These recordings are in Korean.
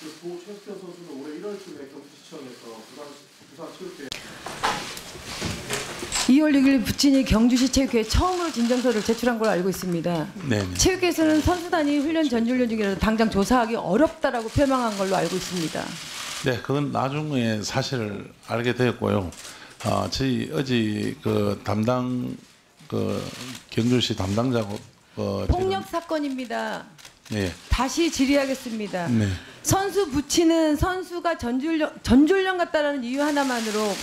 고 최수현 선수는 올해 1월쯤에 경기시청에서 부산 체육회 2월 6일 부친이 경주시 체육회에 처음으로 진정서를 제출한 걸로 알고 있습니다. 네네. 체육회에서는 선수단이 훈련 전지훈련 중이라서 당장 조사하기 어렵다라고 표명한 걸로 알고 있습니다. 네, 그건 나중에 사실을 알게 되었고요. 저희 어제 그 담당 그 경주시 담당자고 폭력 사건입니다. 네. 다시 질의하겠습니다. 네. 선수 부친은 선수가 전주훈련 갔다라는 이유 하나만으로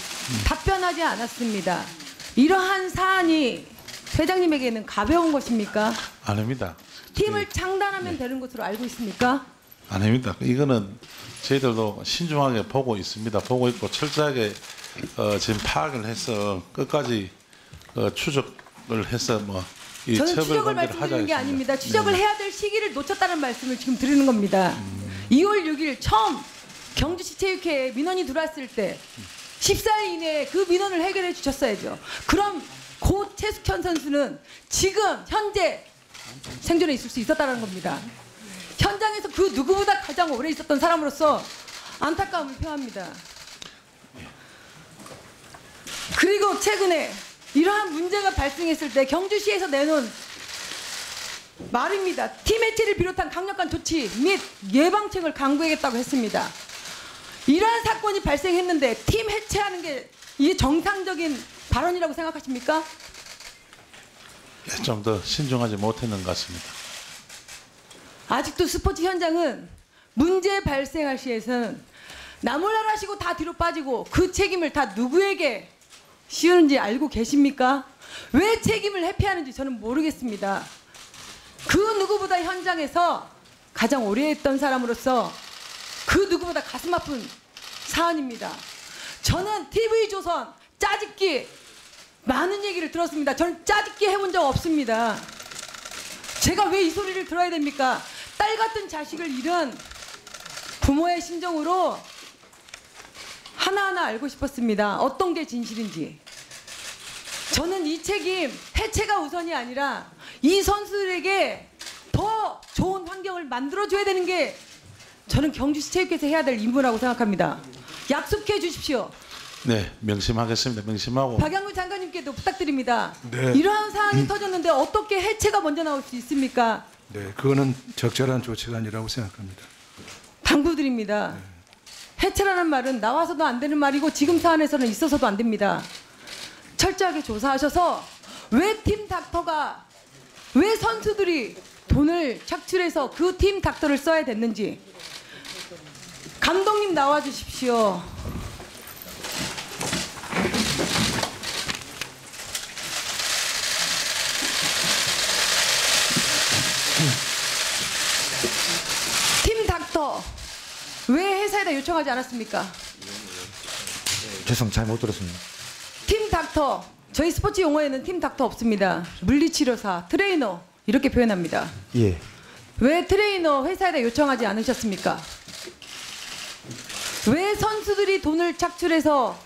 답변하지 않았습니다. 이러한 사안이 회장님에게는 가벼운 것입니까? 아닙니다. 팀을 창단하면 되는 것으로 알고 있습니까? 아닙니다. 이거는 저희들도 신중하게 보고 있습니다. 보고 있고 철저하게 지금 파악을 해서 끝까지 추적을 해서 이 저는 처벌 추적을 관계를 하자 말씀드리는 게 했습니다. 아닙니다. 추적을 네. 해야 될 시기를 놓쳤다는 말씀을 지금 드리는 겁니다. 2월 6일 처음 경주시 체육회에 민원이 들어왔을 때 14일 이내에 그 민원을 해결해 주셨어야죠. 그럼 고 최숙현 선수는 지금 현재 생존해 있을 수 있었다는 겁니다. 현장에서 그 누구보다 가장 오래 있었던 사람으로서 안타까움을 표합니다. 그리고 최근에 이러한 문제가 발생했을 때 경주시에서 내놓은 말입니다. 팀 해체를 비롯한 강력한 조치 및 예방책을 강구하겠다고 했습니다. 이러한 사건이 발생했는데 팀 해체하는 게 이게 정상적인 발언이라고 생각하십니까? 좀 더 신중하지 못했는 것 같습니다. 아직도 스포츠 현장은 문제 발생할 시에서는 나몰라라 하시고 다 뒤로 빠지고 그 책임을 다 누구에게 씌우는지 알고 계십니까? 왜 책임을 회피하는지 저는 모르겠습니다. 그 누구보다 현장에서 가장 오래 했던 사람으로서 그 누구보다 가슴 아픈 사안입니다. 저는 TV조선 짜집기 많은 얘기를 들었습니다. 저는 짜집기 해본 적 없습니다. 제가 왜 이 소리를 들어야 됩니까? 딸 같은 자식을 잃은 부모의 심정으로 하나하나 알고 싶었습니다. 어떤 게 진실인지. 저는 이 책임 해체가 우선이 아니라 이 선수들에게 더 좋은 환경을 만들어줘야 되는 게 저는 경주시 체육회에서 해야 될 임무라고 생각합니다. 약속해 주십시오. 네, 명심하겠습니다. 명심하고. 박양구 장관님께도 부탁드립니다. 네. 이러한 사안이 터졌는데 어떻게 해체가 먼저 나올 수 있습니까? 네, 그거는 적절한 조치가 아니라고 생각합니다. 당부드립니다. 해체라는 말은 나와서도 안 되는 말이고 지금 사안에서는 있어서도 안 됩니다. 철저하게 조사하셔서 왜 팀 닥터가 왜 선수들이 돈을 착출해서 그 팀 닥터를 써야 됐는지 감독님 나와 주십시오. 팀 닥터 왜 회사에다 요청하지 않았습니까? 죄송 잘 못 들었습니다. 팀 닥터 저희 스포츠 용어에는 팀 닥터 없습니다. 물리치료사, 트레이너 이렇게 표현합니다. 예. 왜 트레이너 회사에다 요청하지 않으셨습니까? 왜 선수들이 돈을 착출해서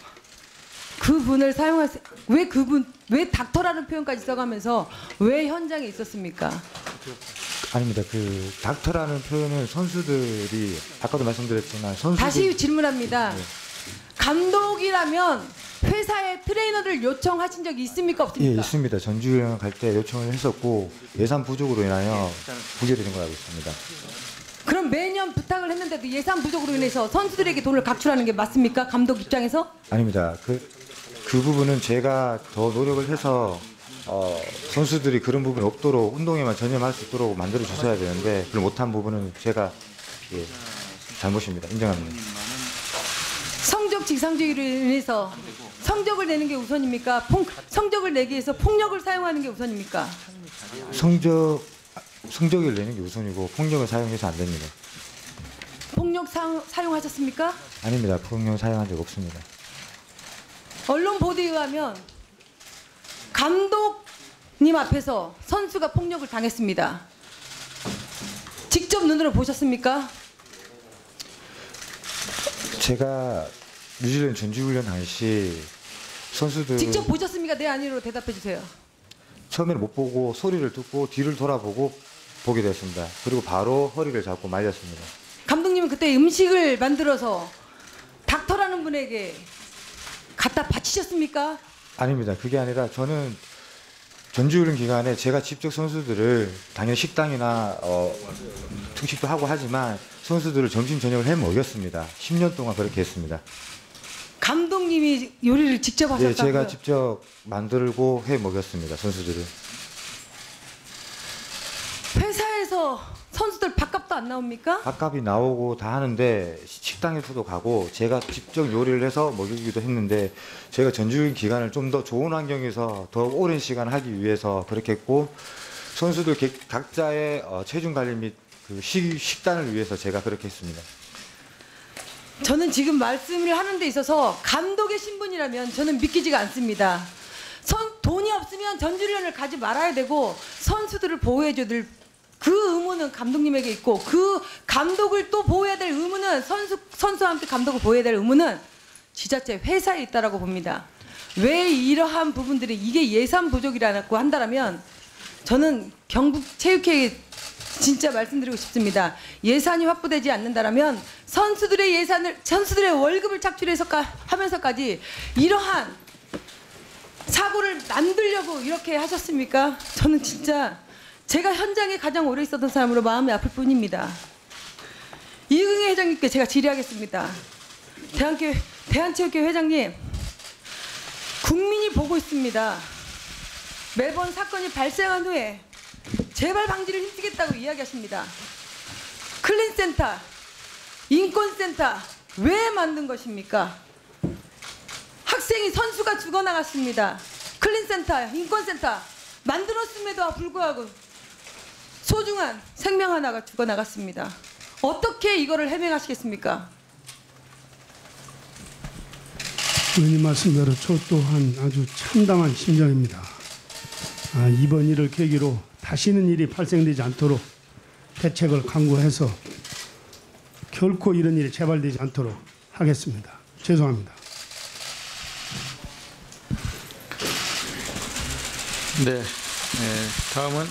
그분을 왜 닥터라는 표현까지 써가면서 왜 현장에 있었습니까? 아닙니다. 그 닥터라는 표현을 선수들이 아까도 말씀드렸지만 다시 질문합니다. 감독이라면 회사에 트레이너를 요청하신 적이 있습니까? 예, 없습니까? 있습니다. 전주훈련 갈 때 요청을 했었고 예산 부족으로 인하여 부결이 된 걸 알고 있습니다. 그럼 매년 부탁을 했는데도 예산 부족으로 인해서 선수들에게 돈을 각출하는 게 맞습니까? 감독 입장에서? 아닙니다. 그 부분은 제가 더 노력을 해서 선수들이 그런 부분이 없도록 운동에만 전념할 수 있도록 만들어 주셔야 되는데 그걸 못한 부분은 제가 잘못입니다. 인정합니다. 성적 지상주의로 인해서 성적을 내는 게 우선입니까? 성적을 내기 위해서 폭력을 사용하는 게 우선입니까? 성적을 내는 게 우선이고 폭력을 사용해서 안 됩니다. 폭력 사용하셨습니까? 아닙니다. 폭력 사용한 적 없습니다. 언론 보도에 의하면 감독님 앞에서 선수가 폭력을 당했습니다. 직접 눈으로 보셨습니까? 제가 뉴질랜드 전지훈련 당시 선수들 직접 보셨습니까? 네 아니로 대답해 주세요. 처음에는 못 보고 소리를 듣고 뒤를 돌아보고 보게 되었습니다. 그리고 바로 허리를 잡고 말렸습니다. 감독님 감독님은 그때 음식을 만들어서 닥터라는 분에게 갖다 바치셨습니까? 아닙니다. 그게 아니라 저는 전주훈련 기간에 제가 직접 선수들을 당연히 식당이나 특식도 하고 하지만 선수들을 점심 저녁을 해 먹였습니다. 10년 동안 그렇게 했습니다. 감독님이 요리를 직접 하셨다고요? 네, 제가 직접 만들고 해 먹였습니다. 선수들을. 회사에서 선수들 밥값도 안 나옵니까? 밥값이 나오고 다 하는데 식당에서도 가고 제가 직접 요리를 해서 먹이기도 했는데 제가 전주훈련 기간을 좀 더 좋은 환경에서 더 오랜 시간 하기 위해서 그렇게 했고 선수들 각자의 체중 관리 및 그 식단을 위해서 제가 그렇게 했습니다. 저는 지금 말씀을 하는 데 있어서 감독의 신분이라면 저는 믿기지가 않습니다. 돈이 없으면 전주훈련을 가지 말아야 되고 선수들을 보호해줘야 될 그 의무는 감독님에게 있고 그 감독을 또 보호해야 될 의무는 선수와 함께 감독을 보호해야 될 의무는 지자체 회사에 있다라고 봅니다. 왜 이러한 부분들이 이게 예산 부족이라고 한다면 저는 경북체육회에 진짜 말씀드리고 싶습니다. 예산이 확보되지 않는다면 선수들의 월급을 착취해서 하면서까지 이러한 사고를 만들려고 이렇게 하셨습니까? 저는 진짜 제가 현장에 가장 오래 있었던 사람으로 마음이 아플 뿐입니다. 이응혜 회장님께 제가 질의하겠습니다. 대한체육회 회장님, 국민이 보고 있습니다. 매번 사건이 발생한 후에 재발 방지를 힘쓰겠다고 이야기하십니다. 클린센터, 인권센터 왜 만든 것입니까? 학생이 선수가 죽어나갔습니다. 클린센터, 인권센터 만들었음에도 불구하고 소중한 생명 하나가 죽어나갔습니다. 어떻게 이거를 해명하시겠습니까? 의원님 말씀대로 저 또한 아주 참담한 심정입니다. 이번 일을 계기로 다시는 일이 발생되지 않도록 대책을 강구해서 결코 이런 일이 재발되지 않도록 하겠습니다. 죄송합니다. 네, 다음은